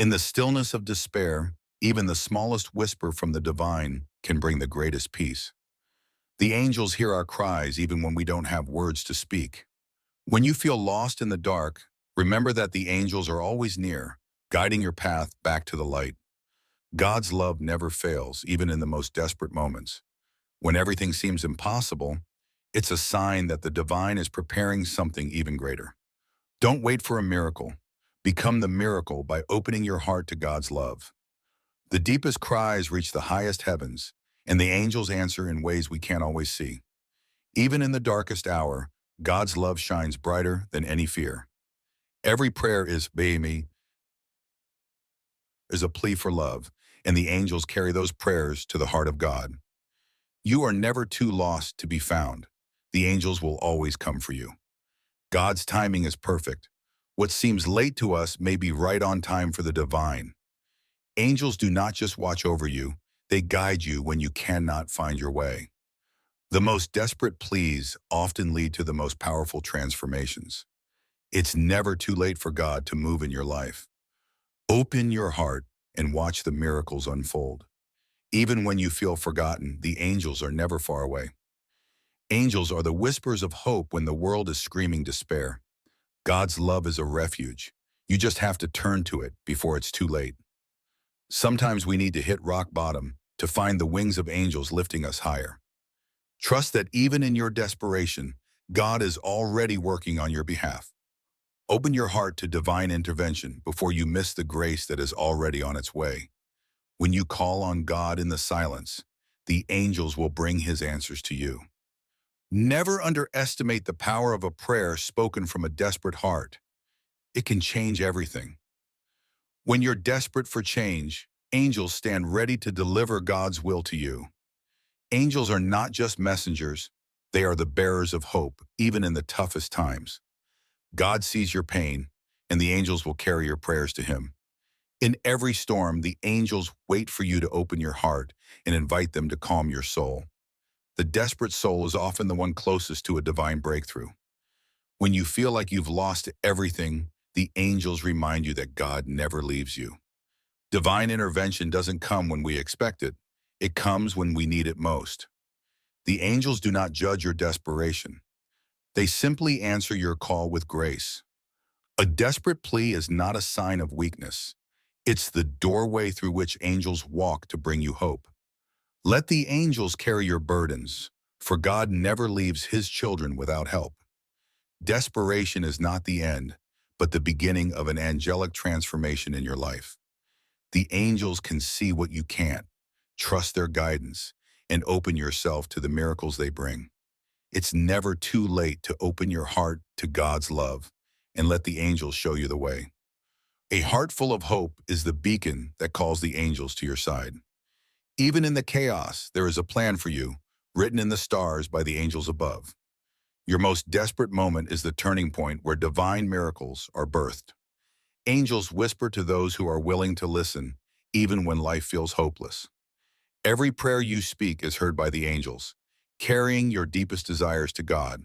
In the stillness of despair, even the smallest whisper from the divine can bring the greatest peace. The angels hear our cries even when we don't have words to speak. When you feel lost in the dark, remember that the angels are always near, guiding your path back to the light. God's love never fails, even in the most desperate moments. When everything seems impossible, it's a sign that the divine is preparing something even greater. Don't wait for a miracle. Become the miracle by opening your heart to God's love. The deepest cries reach the highest heavens, and the angels answer in ways we can't always see. Even in the darkest hour, God's love shines brighter than any fear. Every prayer is a plea for love, and the angels carry those prayers to the heart of God. You are never too lost to be found. The angels will always come for you. God's timing is perfect. What seems late to us may be right on time for the divine. Angels do not just watch over you, they guide you when you cannot find your way. The most desperate pleas often lead to the most powerful transformations. It's never too late for God to move in your life. Open your heart and watch the miracles unfold. Even when you feel forgotten, the angels are never far away. Angels are the whispers of hope when the world is screaming despair. God's love is a refuge. You just have to turn to it before it's too late. Sometimes we need to hit rock bottom to find the wings of angels lifting us higher. Trust that even in your desperation, God is already working on your behalf. Open your heart to divine intervention before you miss the grace that is already on its way. When you call on God in the silence, the angels will bring his answers to you. Never underestimate the power of a prayer spoken from a desperate heart. It can change everything. When you're desperate for change, angels stand ready to deliver God's will to you. Angels are not just messengers, they are the bearers of hope, even in the toughest times. God sees your pain, and the angels will carry your prayers to him. In every storm, the angels wait for you to open your heart and invite them to calm your soul. The desperate soul is often the one closest to a divine breakthrough. When you feel like you've lost everything, the angels remind you that God never leaves you. Divine intervention doesn't come when we expect it. It comes when we need it most. The angels do not judge your desperation. They simply answer your call with grace. A desperate plea is not a sign of weakness. It's the doorway through which angels walk to bring you hope. Let the angels carry your burdens, for God never leaves his children without help. Desperation is not the end, but the beginning of an angelic transformation in your life. The angels can see what you can't. Trust their guidance and open yourself to the miracles they bring. It's never too late to open your heart to God's love and let the angels show you the way. A heart full of hope is the beacon that calls the angels to your side. Even in the chaos, there is a plan for you, written in the stars by the angels above. Your most desperate moment is the turning point where divine miracles are birthed. Angels whisper to those who are willing to listen, even when life feels hopeless. Every prayer you speak is heard by the angels, carrying your deepest desires to God.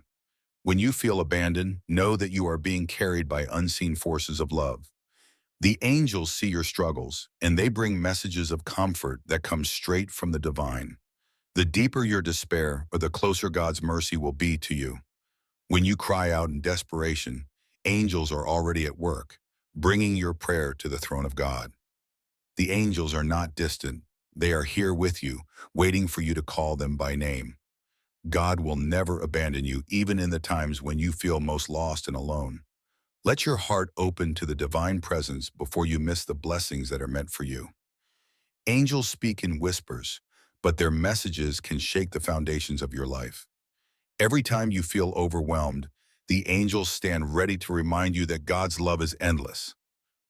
When you feel abandoned, know that you are being carried by unseen forces of love. The angels see your struggles, and they bring messages of comfort that come straight from the divine. The deeper your despair, or the closer God's mercy will be to you. When you cry out in desperation, angels are already at work, bringing your prayer to the throne of God. The angels are not distant. They are here with you, waiting for you to call them by name. God will never abandon you, even in the times when you feel most lost and alone. Let your heart open to the divine presence before you miss the blessings that are meant for you. Angels speak in whispers, but their messages can shake the foundations of your life. Every time you feel overwhelmed, the angels stand ready to remind you that God's love is endless.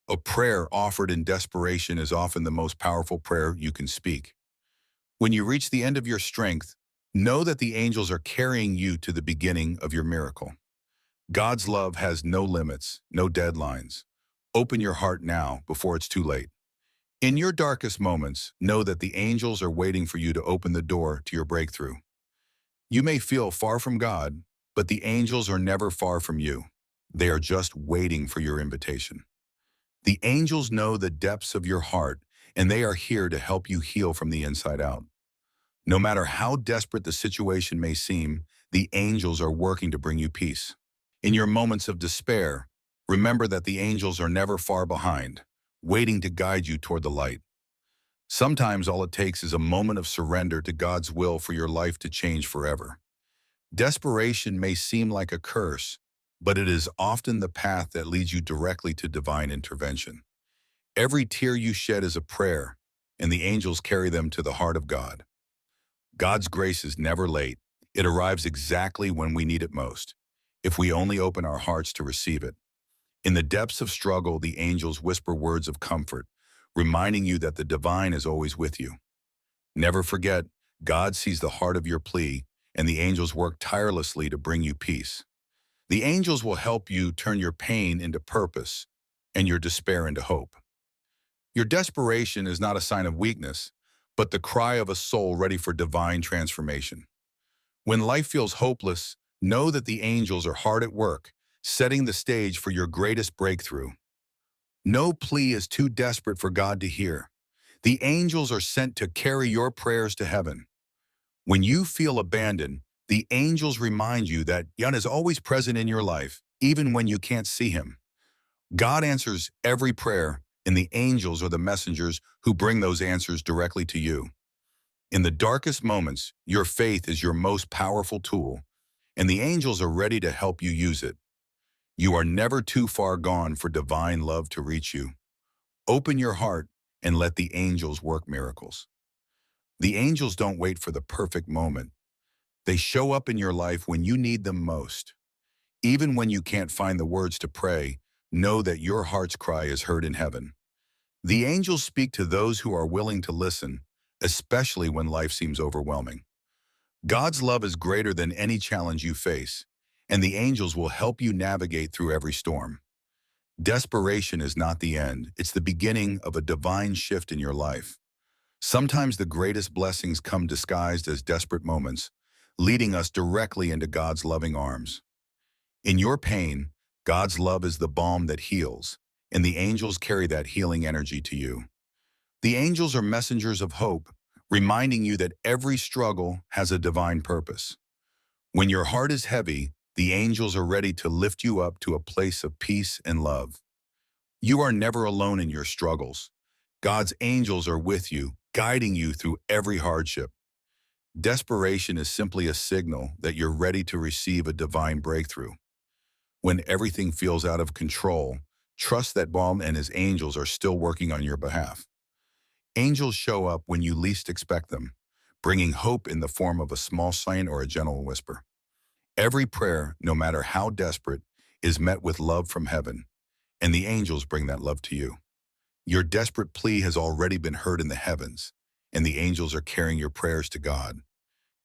A prayer offered in desperation is often the most powerful prayer you can speak. When you reach the end of your strength, know that the angels are carrying you to the beginning of your miracle. God's love has no limits, no deadlines. Open your heart now before it's too late. In your darkest moments, know that the angels are waiting for you to open the door to your breakthrough. You may feel far from God, but the angels are never far from you. They are just waiting for your invitation. The angels know the depths of your heart, and they are here to help you heal from the inside out. No matter how desperate the situation may seem, the angels are working to bring you peace. In your moments of despair, remember that the angels are never far behind, waiting to guide you toward the light. Sometimes all it takes is a moment of surrender to God's will for your life to change forever. Desperation may seem like a curse, but it is often the path that leads you directly to divine intervention. Every tear you shed is a prayer, and the angels carry them to the heart of God. God's grace is never late. It arrives exactly when we need it most, if we only open our hearts to receive it. In the depths of struggle, the angels whisper words of comfort, reminding you that the divine is always with you. Never forget, God sees the heart of your plea, and the angels work tirelessly to bring you peace. The angels will help you turn your pain into purpose and your despair into hope. Your desperation is not a sign of weakness, but the cry of a soul ready for divine transformation. When life feels hopeless, know that the angels are hard at work, setting the stage for your greatest breakthrough. No plea is too desperate for God to hear. The angels are sent to carry your prayers to heaven. When you feel abandoned, the angels remind you that God is always present in your life, even when you can't see him. God answers every prayer, and the angels are the messengers who bring those answers directly to you. In the darkest moments, your faith is your most powerful tool, and the angels are ready to help you use it. You are never too far gone for divine love to reach you. Open your heart and let the angels work miracles. The angels don't wait for the perfect moment. They show up in your life when you need them most. Even when you can't find the words to pray, know that your heart's cry is heard in heaven. The angels speak to those who are willing to listen, especially when life seems overwhelming. God's love is greater than any challenge you face, and the angels will help you navigate through every storm. Desperation is not the end, it's the beginning of a divine shift in your life. Sometimes the greatest blessings come disguised as desperate moments, leading us directly into God's loving arms. In your pain, God's love is the balm that heals, and the angels carry that healing energy to you. The angels are messengers of hope, reminding you that every struggle has a divine purpose. When your heart is heavy, the angels are ready to lift you up to a place of peace and love. You are never alone in your struggles. God's angels are with you, guiding you through every hardship. Desperation is simply a signal that you're ready to receive a divine breakthrough. When everything feels out of control, trust that God and his angels are still working on your behalf. Angels show up when you least expect them, bringing hope in the form of a small sign or a gentle whisper. Every prayer, no matter how desperate, is met with love from heaven, and the angels bring that love to you. Your desperate plea has already been heard in the heavens, and the angels are carrying your prayers to God.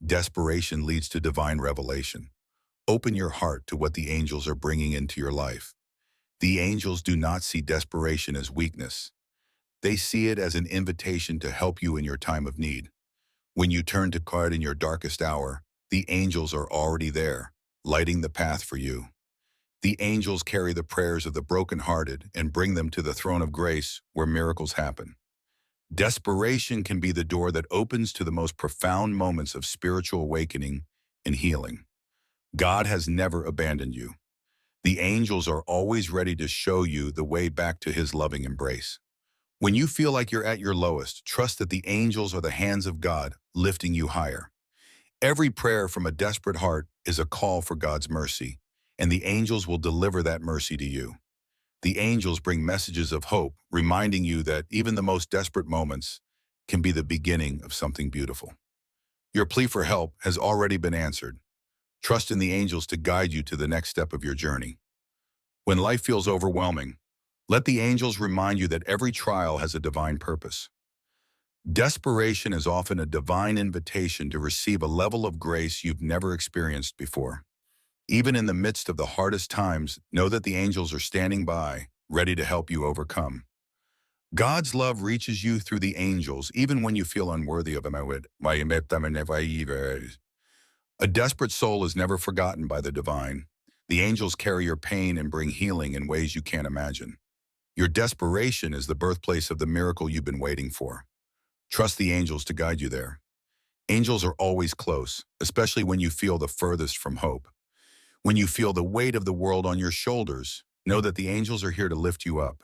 Desperation leads to divine revelation. Open your heart to what the angels are bringing into your life. The angels do not see desperation as weakness. They see it as an invitation to help you in your time of need. When you turn to God in your darkest hour, the angels are already there, lighting the path for you. The angels carry the prayers of the brokenhearted and bring them to the throne of grace where miracles happen. Desperation can be the door that opens to the most profound moments of spiritual awakening and healing. God has never abandoned you. The angels are always ready to show you the way back to his loving embrace. When you feel like you're at your lowest, trust that the angels are the hands of God lifting you higher. Every prayer from a desperate heart is a call for God's mercy, and the angels will deliver that mercy to you. The angels bring messages of hope, reminding you that even the most desperate moments can be the beginning of something beautiful. Your plea for help has already been answered. Trust in the angels to guide you to the next step of your journey. When life feels overwhelming, let the angels remind you that every trial has a divine purpose. Desperation is often a divine invitation to receive a level of grace you've never experienced before. Even in the midst of the hardest times, know that the angels are standing by, ready to help you overcome. God's love reaches you through the angels, even when you feel unworthy of him. A desperate soul is never forgotten by the divine. The angels carry your pain and bring healing in ways you can't imagine. Your desperation is the birthplace of the miracle you've been waiting for. Trust the angels to guide you there. Angels are always close, especially when you feel the furthest from hope. When you feel the weight of the world on your shoulders, know that the angels are here to lift you up.